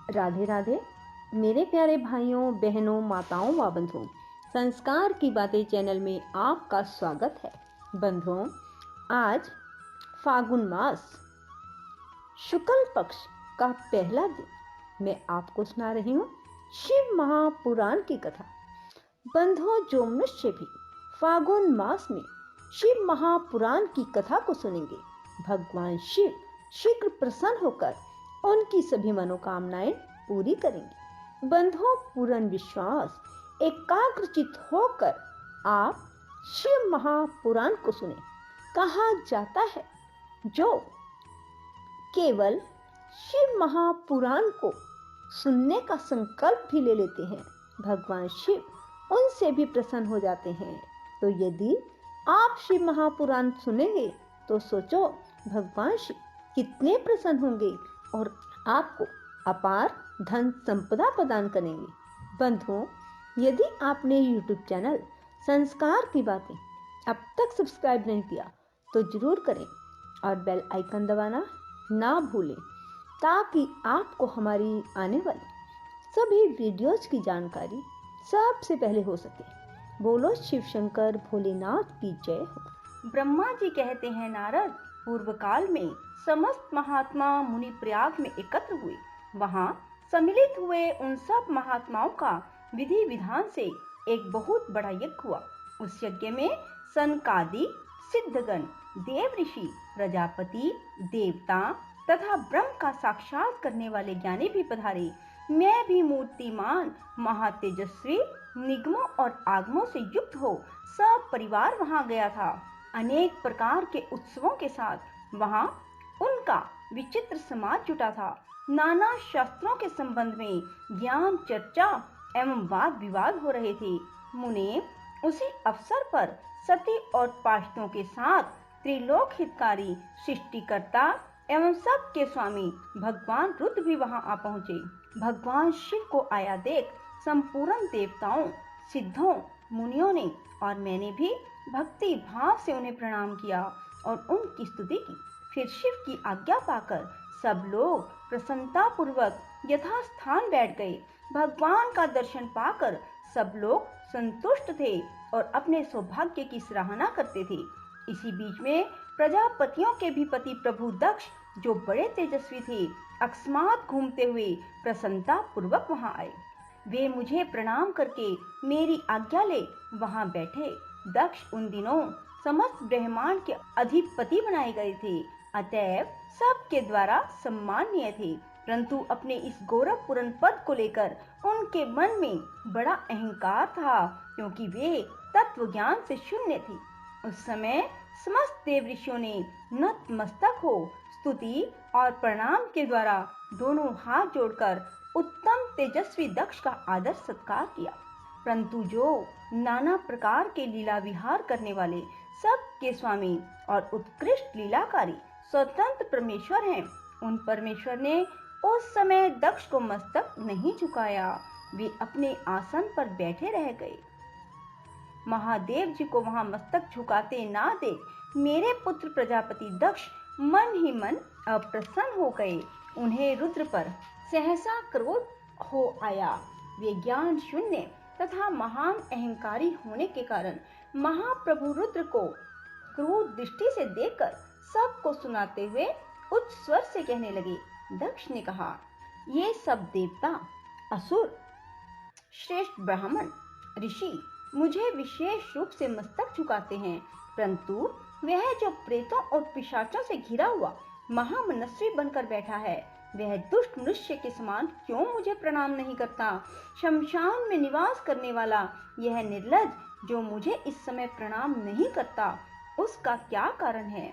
राधे राधे मेरे प्यारे भाइयों बहनों माताओं व बंधुओं, संस्कार की बातें चैनल में आपका स्वागत है। बंधुओं, आज फागुन मास शुक्ल पक्ष का पहला दिन मैं आपको सुना रही हूँ शिव महापुराण की कथा। बंधुओं, जो मनुष्य भी फागुन मास में शिव महापुराण की कथा को सुनेंगे, भगवान शिव शीघ्र प्रसन्न होकर उनकी सभी मनोकामनाएं पूरी करेंगे। बंधुओं, पूर्ण विश्वास एकाग्रचित होकर आप शिव महापुराण को सुने। कहा जाता है, जो केवल शिव महापुराण को सुनने का संकल्प भी ले लेते हैं, भगवान शिव उनसे भी प्रसन्न हो जाते हैं। तो यदि आप शिव महापुराण सुनेंगे तो सोचो भगवान शिव कितने प्रसन्न होंगे और आपको अपार धन संपदा प्रदान करेंगे। बंधुओं, यदि आपने YouTube चैनल संस्कार की बातें अब तक सब्सक्राइब नहीं किया तो जरूर करें और बेल आइकन दबाना ना भूलें, ताकि आपको हमारी आने वाली सभी वीडियोज की जानकारी सबसे पहले हो सके। बोलो शिव शंकर भोलेनाथ की जय हो। ब्रह्मा जी कहते हैं, नारद, पूर्व काल में समस्त महात्मा मुनि प्रयाग में एकत्र हुए। वहाँ सम्मिलित हुए उन सब महात्माओं का विधि विधान से एक बहुत बड़ा यज्ञ हुआ। उस यज्ञ में सनकादि सिद्धगण, देव ऋषि, प्रजापति, देवता तथा ब्रह्म का साक्षात करने वाले ज्ञानी भी पधारे। मैं भी मूर्तिमान, महातेजस्वी, निगमों और आगमों से युक्त हो सब परिवार वहां गया था। अनेक प्रकार के उत्सवों के साथ वहां उनका विचित्र समाज जुटा था। नाना शास्त्रों के संबंध में ज्ञान चर्चा एवं वाद विवाद हो रहे थे। मुने उसी अवसर पर सती और पार्षदों के साथ त्रिलोक हितकारी सृष्टिकर्ता एवं सबके स्वामी भगवान रुद्र भी वहां आ पहुंचे। भगवान शिव को आया देख संपूर्ण देवताओं, सिद्धों, मुनियों ने और मैंने भी भक्ति भाव से उन्हें प्रणाम किया और उनकी स्तुति की। फिर शिव की आज्ञा पाकर सब लोग प्रसन्नता पूर्वक यथास्थान बैठ गए। भगवान का दर्शन पाकर सब लोग संतुष्ट थे और अपने सौभाग्य की सराहना करते थे। इसी बीच में प्रजापतियों के भी पति प्रभु दक्ष, जो बड़े तेजस्वी थे, अकस्मात घूमते हुए प्रसन्नता पूर्वक वहां आए। वे मुझे प्रणाम करके मेरी आज्ञा ले वहां बैठे। दक्ष उन दिनों समस्त ब्रह्मांड के अधिपति बनाए गए थे, अतएव सबके द्वारा सम्माननीय थे। परंतु अपने इस गौरवपूर्ण पद को लेकर उनके मन में बड़ा अहंकार था, क्योंकि वे तत्व ज्ञान से शून्य थे। उस समय समस्त देव ऋषियों ने नतमस्तक हो स्तुति और प्रणाम के द्वारा दोनों हाथ जोड़कर उत्तम तेजस्वी दक्ष का आदर सत्कार किया। परंतु जो नाना प्रकार के लीला विहार करने वाले सबके स्वामी और उत्कृष्ट लीलाकारी स्वतंत्र परमेश्वर हैं, उन परमेश्वर ने उस समय दक्ष को मस्तक नहीं झुकाया। वे अपने आसन पर बैठे रह गए। महादेव जी को वहां मस्तक झुकाते ना देख मेरे पुत्र प्रजापति दक्ष मन ही मन अप्रसन्न हो गए। उन्हें रुद्र पर सहसा क्रोध हो आया। वे ज्ञान शून्य तथा महान अहंकारी होने के कारण महाप्रभु रुद्र को क्रूर दृष्टि से देखकर सबको सुनाते हुए उच्च स्वर से कहने लगे। दक्ष ने कहा, ये सब देवता, असुर, श्रेष्ठ ब्राह्मण, ऋषि मुझे विशेष रूप से मस्तक झुकाते हैं, परंतु वह जो प्रेतों और पिशाचों से घिरा हुआ महामनस्वी बनकर बैठा है, वह दुष्ट मनुष्य के समान क्यों मुझे प्रणाम नहीं करता? शमशान में निवास करने वाला यह निर्लज्ज जो मुझे इस समय प्रणाम नहीं करता, उसका क्या कारण है?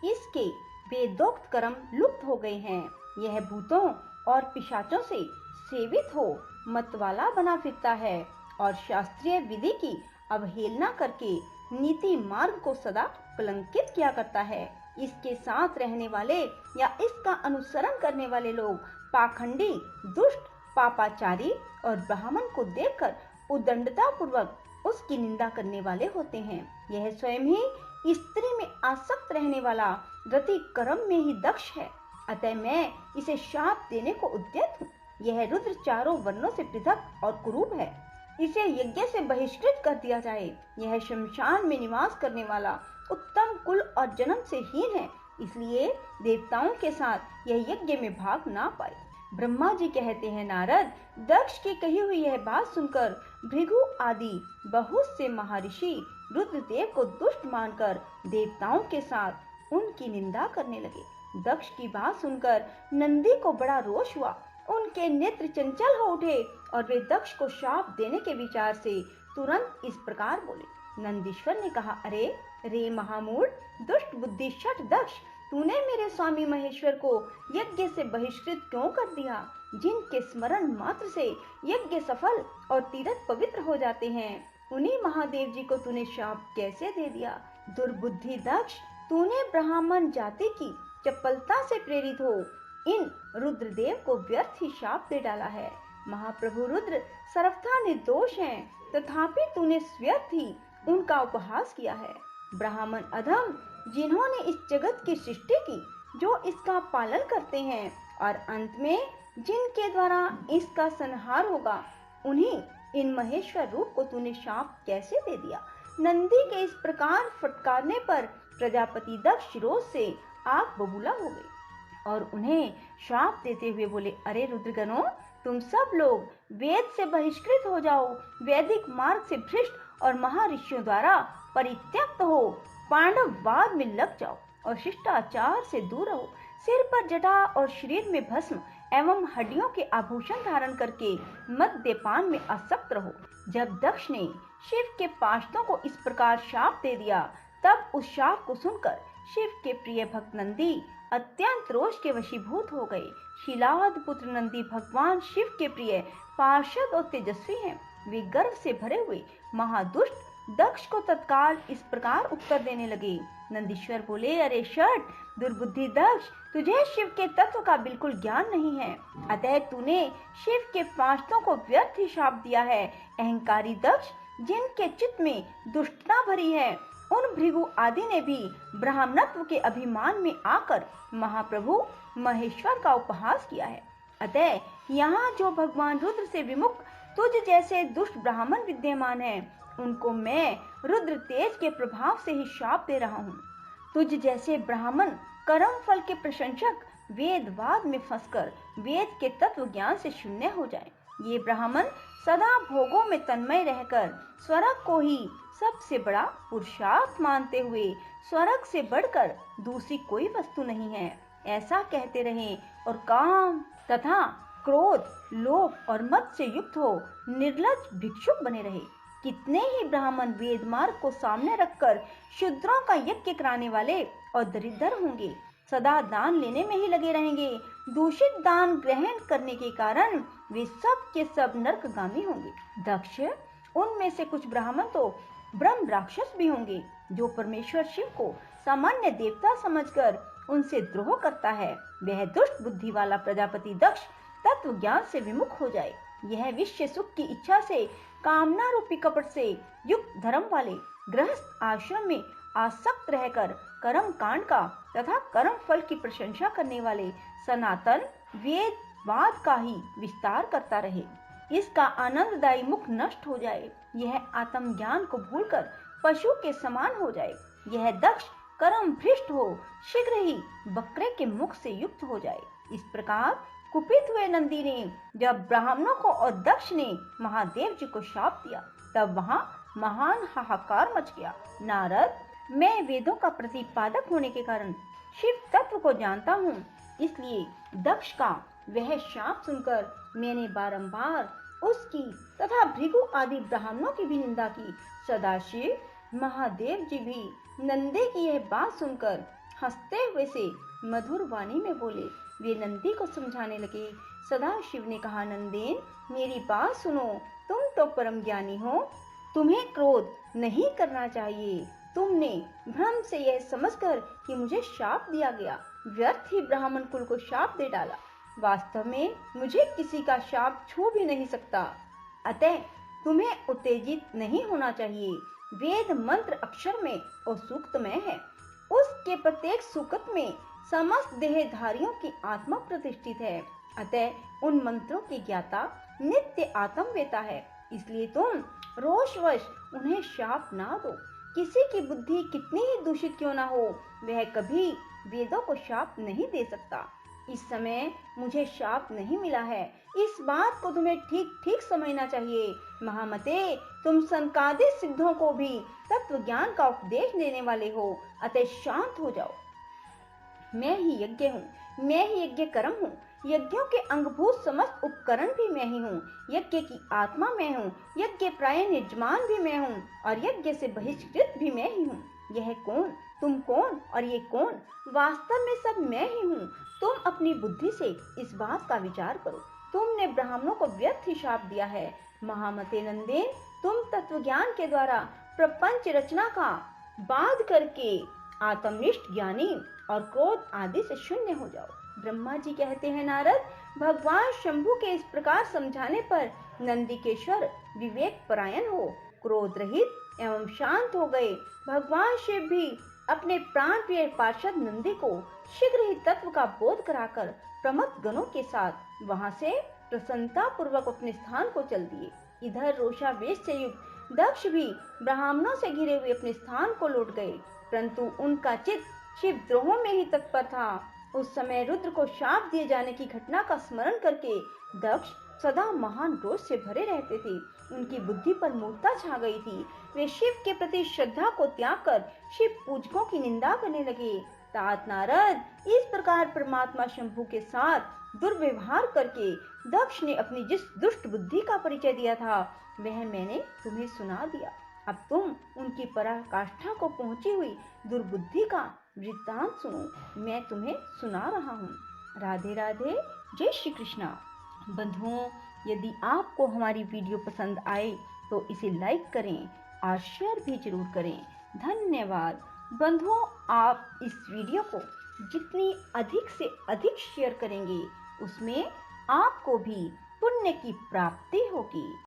इसके वेदोक्त कर्म लुप्त हो गए हैं। यह भूतों और पिशाचों से सेवित हो मतवाला बना फिरता है और शास्त्रीय विधि की अवहेलना करके नीति मार्ग को सदा कलंकित किया करता है। इसके साथ रहने वाले या इसका अनुसरण करने वाले लोग पाखंडी, दुष्ट, पापाचारी और ब्राह्मण को देखकर उदंडता पूर्वक उसकी निंदा करने वाले होते हैं। यह स्वयं ही स्त्री में आसक्त रहने वाला रति कर्म में ही दक्ष है, अतः मैं इसे शाप देने को उद्यत हूँ। यह रुद्र चारों वर्णों से पृथक और कुरूप है। इसे यज्ञ से बहिष्कृत कर दिया जाए। यह शमशान में निवास करने वाला उत्तम कुल और जन्म से हीन है, इसलिए देवताओं के साथ यह यज्ञ में भाग ना पाए। ब्रह्मा जी कहते हैं, नारद, दक्ष की कही हुई यह बात सुनकर भृगु आदि बहुत से महर्षि रुद्रदेव को दुष्ट मानकर देवताओं के साथ उनकी निंदा करने लगे। दक्ष की बात सुनकर नंदी को बड़ा रोष हुआ। उनके नेत्र चंचल हो उठे और वे दक्ष को शाप देने के विचार से तुरंत इस प्रकार बोले। नंदीश्वर ने कहा, अरे रे महामूढ़, दुष्ट बुद्धि शठ दक्ष, तूने मेरे स्वामी महेश्वर को यज्ञ से बहिष्कृत क्यों कर दिया? जिनके स्मरण मात्र से यज्ञ सफल और तीर्थ पवित्र हो जाते हैं, उन्हीं महादेव जी को तूने शाप कैसे दे दिया? दुर्बुद्धि दक्ष, तूने ब्राह्मण जाति की चपलता से प्रेरित हो इन रुद्रदेव को व्यर्थ ही शाप दे डाला है। महाप्रभु रुद्र सर्वथा निर्दोष हैं, तथापि तूने व्यर्थ ही उनका उपहास किया है। ब्राह्मण अधम, जिन्होंने इस जगत की सृष्टि की, जो इसका पालन करते हैं और अंत में जिनके द्वारा इसका संहार होगा, उन्हीं इन महेश्वर रूप को तूने शाप कैसे दे दिया? नंदी के इस प्रकार फटकारने पर प्रजापति दक्ष रोष से आग बबूला हो गई और उन्हें श्राप देते हुए बोले, अरे रुद्रगणों, तुम सब लोग वेद से बहिष्कृत हो जाओ, वैदिक मार्ग से भ्रष्ट और महर्षियों द्वारा परित्यक्त हो पांडववाद में लग जाओ और शिष्टाचार से दूर रहो। सिर पर जटा और शरीर में भस्म एवं हड्डियों के आभूषण धारण करके मद्यपान में आसक्त रहो। जब दक्ष ने शिव के पार्षदों को इस प्रकार शाप दे दिया, तब उस शाप को सुनकर शिव के प्रिय भक्त नंदी अत्यंत रोष के वशीभूत हो गए। शीलाद पुत्र नंदी भगवान शिव के प्रिय पार्षद और तेजस्वी हैं। वे गर्व से भरे हुए महादुष्ट दक्ष को तत्काल इस प्रकार उत्तर देने लगे। नंदीश्वर बोले, अरे शठ दुर्बुद्धि दक्ष, तुझे शिव के तत्व का बिल्कुल ज्ञान नहीं है, अतः तूने शिव के पार्षदों को व्यर्थ ही शाप दिया है। अहंकारी दक्ष, जिनके चित्त में दुष्टता भरी है, उन भृगु आदि ने भी ब्राह्मणत्व के अभिमान में आकर महाप्रभु महेश्वर का उपहास किया है। अतः यहाँ जो भगवान रुद्र से विमुख तुझ जैसे दुष्ट ब्राह्मण विद्यमान हैं, उनको मैं रुद्र तेज के प्रभाव से ही शाप दे रहा हूँ। तुझ जैसे ब्राह्मण कर्म फल के प्रशंसक वेदवाद में फंसकर वेद के तत्व ज्ञान से शून्य हो जाए। ये ब्राह्मण सदा भोगों में तन्मय रहकर स्वर्ग को ही सबसे बड़ा पुरुषार्थ मानते हुए स्वर्ग से बढ़कर दूसरी कोई वस्तु नहीं है, ऐसा कहते रहें और काम तथा क्रोध, लोभ और मद से युक्त हो निर्लज्ज भिक्षुक बने रहे। कितने ही ब्राह्मण वेद मार्ग को सामने रखकर शूद्रों का यज्ञ कराने वाले और दरिद्र होंगे, सदा दान लेने में ही लगे रहेंगे। दूषित दान ग्रहण करने के कारण वे सब के सब नरकगामी होंगे। दक्ष, उनमें से कुछ ब्राह्मण तो ब्रह्म राक्षस भी होंगे, जो परमेश्वर शिव को सामान्य देवता समझकर उनसे द्रोह करता है। वह दुष्ट बुद्धि वाला प्रजापति दक्ष तत्व ज्ञान से विमुख हो जाए। यह विश्व सुख की इच्छा से कामना रूपी कपट से युक्त धर्म वाले गृहस्थ आश्रम में आसक्त रहकर कर्म कांड का तथा कर्म फल की प्रशंसा करने वाले सनातन वेदवाद का ही विस्तार करता रहे। इसका आनंददायी मुख नष्ट हो जाए। यह आत्म ज्ञान को भूलकर पशु के समान हो जाए। यह दक्ष कर्म भ्रष्ट हो शीघ्र ही बकरे के मुख से युक्त हो जाए। इस प्रकार कुपित हुए नंदी ने जब ब्राह्मणों को और दक्ष ने महादेव जी को शाप दिया, तब वहां महान हाहाकार मच गया। नारद, मैं वेदों का प्रतिपादक होने के कारण शिव तत्व को जानता हूँ, इसलिए दक्ष का वह शाप सुनकर मैंने बारंबार उसकी तथा भृगु आदि ब्राह्मणों की भी निंदा की। सदाशिव महादेव जी भी नंदी की यह बात सुनकर हंसते हुए से मधुर वाणी में बोले। वे नंदी को समझाने लगे। सदाशिव ने कहा, नंदेन, मेरी बात सुनो, तुम तो परम ज्ञानी हो, तुम्हें क्रोध नहीं करना चाहिए। तुमने भ्रम से यह समझकर कि मुझे शाप दिया गया, व्यर्थ ही ब्राह्मण कुल को शाप दे डाला। वास्तव में मुझे किसी का शाप छू भी नहीं सकता, अतः तुम्हें उत्तेजित नहीं होना चाहिए। वेद मंत्र अक्षर में और सूक्त में है, उसके प्रत्येक सूक्त में समस्त देहधारियों की आत्मा प्रतिष्ठित है। अतः उन मंत्रों की ज्ञाता नित्य आत्मवेता है, इसलिए तुम रोषवश उन्हें शाप ना दो। किसी की बुद्धि कितनी ही दूषित क्यों ना हो, वह कभी वेदों को शाप नहीं दे सकता। इस समय मुझे शाप नहीं मिला है, इस बात को तुम्हें ठीक ठीक समझना चाहिए। महामते, तुम सनकादिक सिद्धों को भी तत्व ज्ञान का उपदेश देने वाले हो, अतः शांत हो जाओ। मैं ही यज्ञ हूँ, मैं ही यज्ञ कर्म हूँ, यज्ञों के अंगभूत समस्त उपकरण भी मैं ही हूँ, यज्ञ की आत्मा मैं हूँ, यज्ञ प्राय यजमान भी मैं हूँ और यज्ञ से बहिष्कृत भी मैं ही हूँ। यह कौन, तुम कौन और ये कौन, वास्तव में सब मैं ही हूँ। तुम अपनी बुद्धि से इस बात का विचार करो। तुमने ब्राह्मणों को व्यर्थ ही शाप दिया है। महामते नंदेन, तुम तत्व ज्ञान के द्वारा प्रपंच रचना का बाध करके आत्मनिष्ठ ज्ञानी और क्रोध आदि से शून्य हो जाओ। ब्रह्मा जी कहते हैं, नारद, भगवान शंभु के इस प्रकार समझाने पर नंदिकेश्वर विवेक परायण हो क्रोध रहित एवं शांत हो गए। भगवान शिव भी अपने प्राण प्रिय पार्षद नंदी को शीघ्र ही तत्व का बोध कराकर प्रमथ गणों के साथ वहां से प्रसन्नता पूर्वक अपने स्थान को चल दिए। इधर रोषावेश से युक्त दक्ष भी ब्राह्मणों से घिरे हुए अपने स्थान को लौट गए, परंतु उनका चित्त शिव द्रोहों में ही तत्पर था। उस समय रुद्र को शाप दिए जाने की घटना का स्मरण करके दक्ष सदा महान रोष से भरे रहते थे। उनकी बुद्धि पर मूर्छा छा गई थी। वे शिव के प्रति श्रद्धा को त्याग कर शिव पूजकों की निंदा करने लगे। तात नारद, इस प्रकार परमात्मा शंभु के साथ दुर्व्यवहार करके दक्ष ने अपनी जिस दुष्ट बुद्धि का परिचय दिया था, वह मैंने तुम्हें सुना दिया। अब तुम उनकी पराकाष्ठा को पहुंची हुई दुर्बुद्धि का वृत्तांत सुनो। मैं तुम्हें सुना रहा हूँ। राधे राधे, जय श्री कृष्णा। बंधुओं, यदि आपको हमारी वीडियो पसंद आए तो इसे लाइक करें और शेयर भी जरूर करें। धन्यवाद। बंधुओं, आप इस वीडियो को जितनी अधिक से अधिक शेयर करेंगे, उसमें आपको भी पुण्य की प्राप्ति होगी।